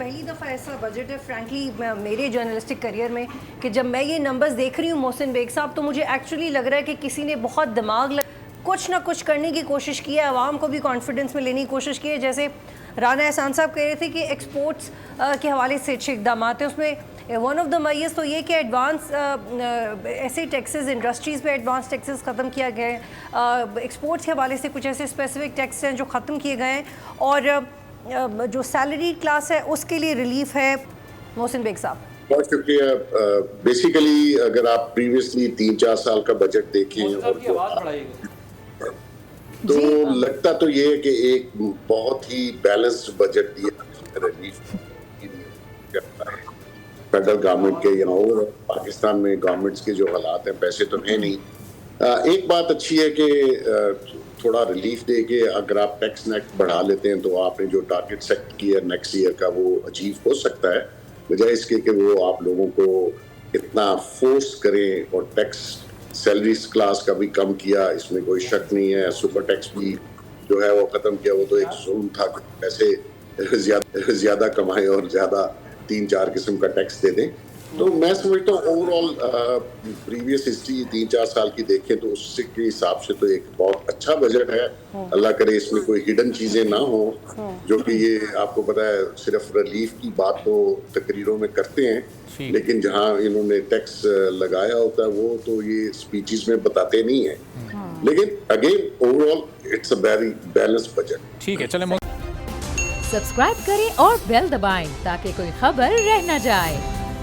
پہلی دفعہ ایسا بجٹ ہے فرینکلی میرے جرنلسٹک کریئر میں کہ جب میں یہ نمبرز دیکھ رہی ہوں محسن بیگ صاحب تو مجھے ایکچولی لگ رہا ہے کہ کسی نے بہت دماغ کچھ نہ کچھ کرنے کی کوشش کی ہے, عوام کو بھی کانفیڈنس میں لینے کی کوشش کی ہے. جیسے رانا احسان صاحب کہہ رہے تھے کہ ایکسپورٹس کے حوالے سے اچھے اقدامات ہیں, اس میں ون آف دا میئرس تو یہ کہ ایڈوانس ایسے ٹیکسز انڈسٹریز پہ ایڈوانس ٹیکسز ختم کیا گئے ہیں, ایکسپورٹس کے حوالے سے کچھ ایسے اسپیسیفک ٹیکس ہیں جو ختم کیے گئے ہیں, اور جو سیلری کلاس ہے اس کے لیے ریلیف ہے. محسن بیگ صاحب بہت شکریہ. بیسیکلی اگر آپ پریویسلی 3-4 سال کا بجٹ دیکھیں تو لگتا تو یہ ہے کہ ایک بہت ہی بیلنسڈ بجٹ دیا ریلیف فیڈرل گورنمنٹ کے. پاکستان میں گورنمنٹس کے جو حالات ہیں, پیسے تو ہیں نہیں. ایک بات اچھی ہے کہ تھوڑا ریلیف دے کے اگر آپ ٹیکس نیٹ بڑھا لیتے ہیں تو آپ نے جو ٹارگٹ سیٹ کیا ہے نیکسٹ ایئر کا وہ اچیو ہو سکتا ہے, بجائے اس کے کہ وہ آپ لوگوں کو اتنا فورس کریں. اور ٹیکس سیلریز کلاس کا بھی کم کیا, اس میں کوئی شک نہیں ہے. سپر ٹیکس بھی جو ہے وہ ختم کیا, وہ تو ایک ظلم تھا کہ پیسے زیادہ کمائیں اور زیادہ 3-4 قسم کا ٹیکس دے دیں. تو میں سمجھتا ہوں اوور آل پریویس ہسٹری 3-4 سال کی دیکھیں تو اس کے حساب سے تو ایک بہت اچھا بجٹ ہے. اللہ کرے اس میں کوئی ہڈن چیزیں نہ ہوں, جو کہ یہ آپ کو پتا ہے صرف ریلیف کی بات تو تقریروں میں کرتے ہیں, لیکن جہاں انہوں نے ٹیکس لگایا ہوتا ہے وہ تو یہ اسپیچز میں بتاتے نہیں ہیں. لیکن again over all it's a very balance budget. ٹھیک ہے, چلیں سبسکرائب کریں اور بیل دبائیں تاکہ کوئی خبر رہ نہ جائے.